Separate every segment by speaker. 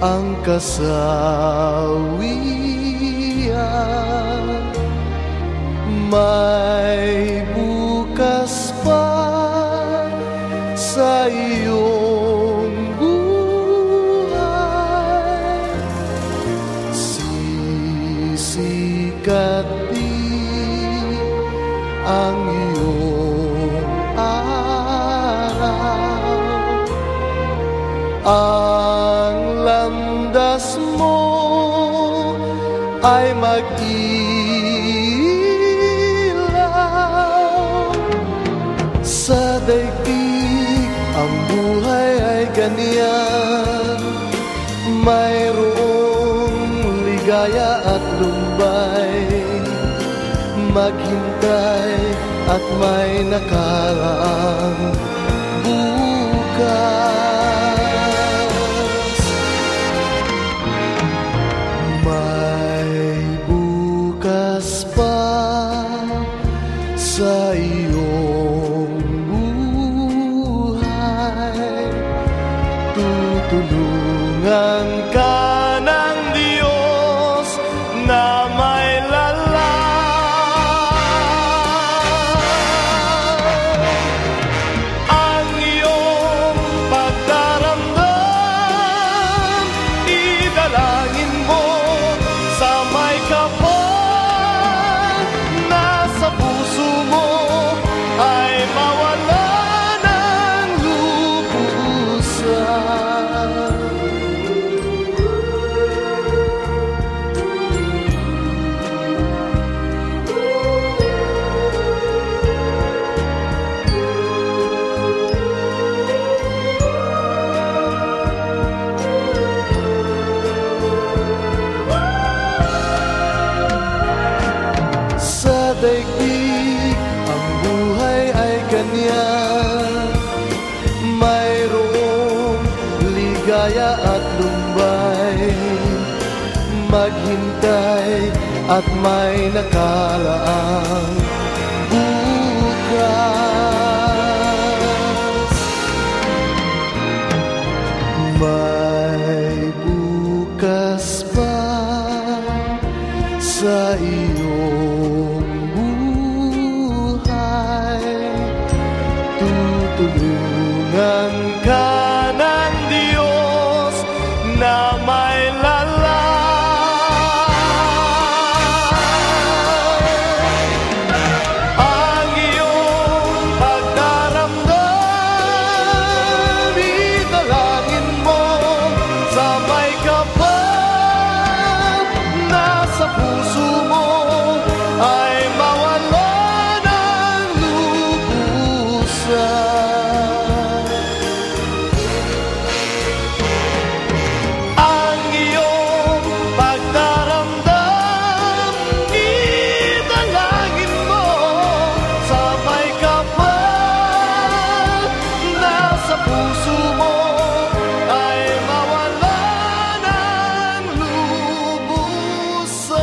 Speaker 1: ang kasawian. May bukas pa sa iyong buhay, sisikat din ang iyong araw. Ang landas mo ay mag-ilaw. Sa daigdig ang buhay ay ganyan, mayroong ligaya at lumbay. Maghintay at may nakaraang bukas. May bukas pa sa iyong buhay. Tutulungan ka ng Diyos na may daigdig ang buhay ay ganyan, mayroong ligaya at lumbay. Maghintay at may nakalaang bukas. May bukas pa sa iyong tutulungan ka ng Diyos na may ang iyong pagdaramdam. Idalangin mo sa may kapal na sa puso mo ay mawala ng lubusan. Ang iyong pagdaramdam, idalangin mo sa may kapal na sa puso mo ay mawala ng lubusan.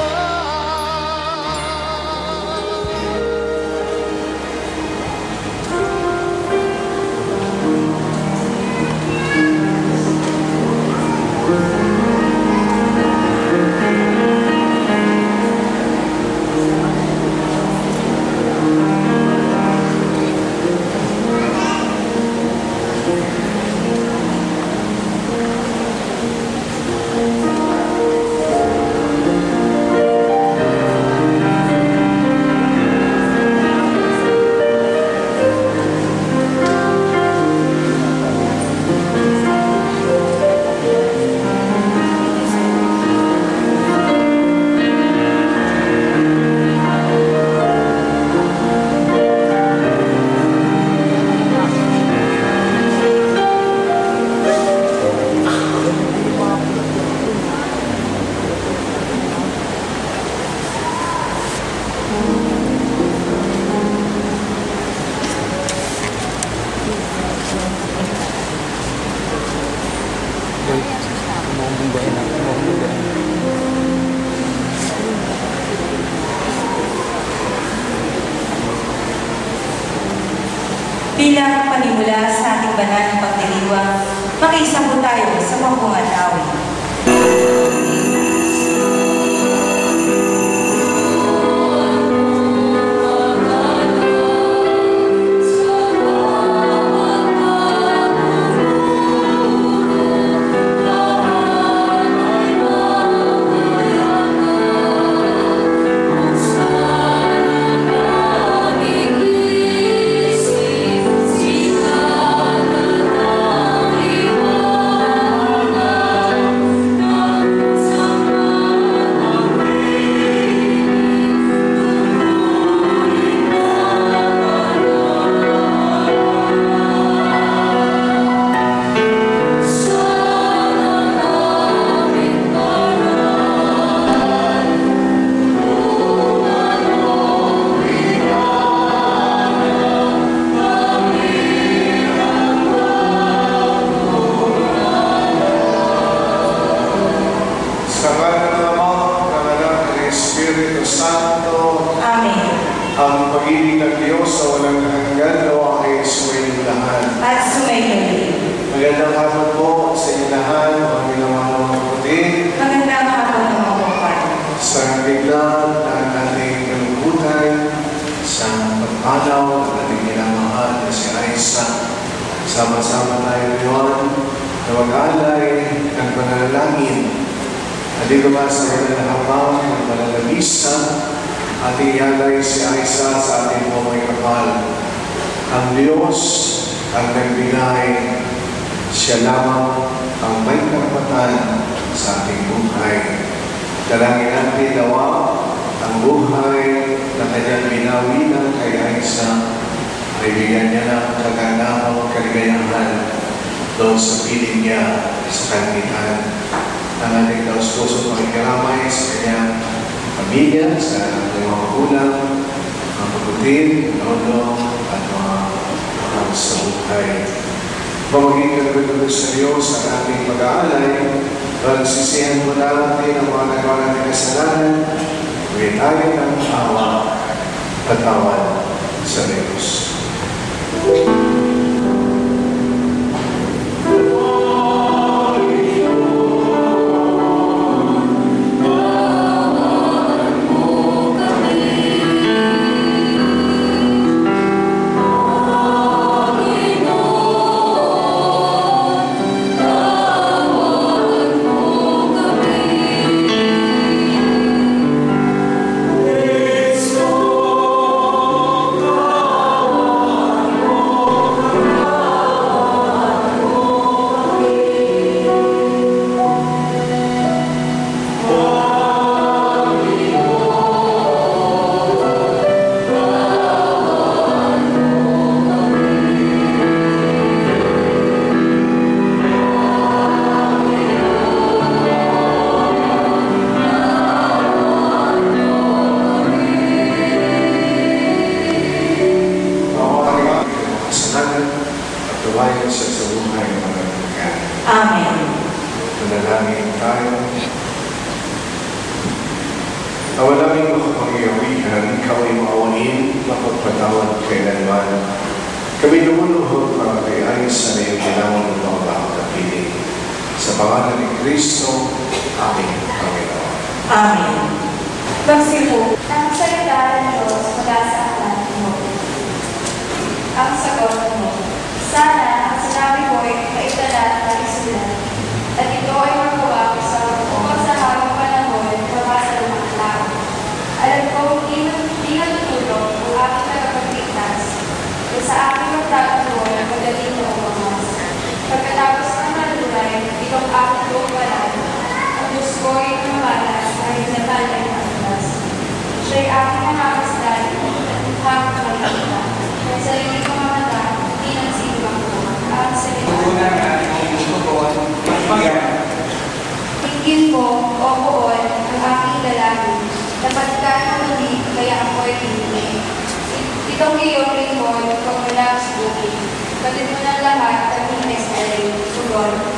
Speaker 2: Bilang panimula sa ating banal na pagdiriwang, makiisa po tayo sa pambuhat awit.
Speaker 3: pag-ibig ng Diyos sa walang hanggan o ay sumayin lahat.
Speaker 2: At sumayin.
Speaker 3: Magandang hapon po sa inyo lahat, mga minamahal mga kapatid.
Speaker 2: Magandang hapon mga kapatid.
Speaker 3: Sa bigla na ating kalungkutan, sa pagpanaw ng ating minamahal na si Aiza, sama-sama tayo ngayon na mag-alay ng pananalangin. Halika ba sa pananahapang ng pananabisa, ating ialay si Aiza sa ating mga kapal. Ang Diyos ang nagbigay, siya lamang ang may karapatan sa ating buhay. Dalangin natin nawa ang buhay na kanyang binawinan kay Aiza ay bigyan niya ng kaganapang kaligayahan doon sa piling niya sa kanilihan. Ang ating taos-puso pakikiramay sa kanyang pamilya, sa ating mga magulang, mga kapatid, lolo, at mga mahal sa buhay. Pamaging kalabit sa Diyos ang ating pag-aalay, sisihan mo natin ang mga nagawa natin kasalanan, gawin tayo ng awa, patawan sa Diyos.
Speaker 2: Amen.
Speaker 3: Manalangin tayo. Awa namin makapangyarihan, ikaw ay maawain, mapagpatawad kailanman. Kami lumuluhod para kay Aiza na iyong ginawang ng mga bakit na piling. Sa pangalan ni Kristo, aming Panginoon.
Speaker 2: Amen. Magsipo.
Speaker 4: Ang salita ng Diyos mula sa aklat mo. Ang sagot mo, sana ang sinabi ko ay maitala at isulat, at ito ay magawa upang sa habang panahon mabasa ng mga tao. Alam ko hindi natutulog ang aking nakapagligtas, at sa aking magtatuloy ang magaling na umamas. Pagkatapos ng malulay, itong aking luparan, ang Diyos ko ay mamalas kahit natalay ng atas. Siya'y aking mamamasdan, hanggang makikita. At sa sarili kong mga mata, hindi nang sinumang ko. Ang salita. Tingin mo, o buon, ang aking dalangin. Dapat ka ng muli, kaya ako ay tingin. Itong iyong lingkod, pag mula sa bukid. Patid mo ng lahat, at hinis na rin, tugon.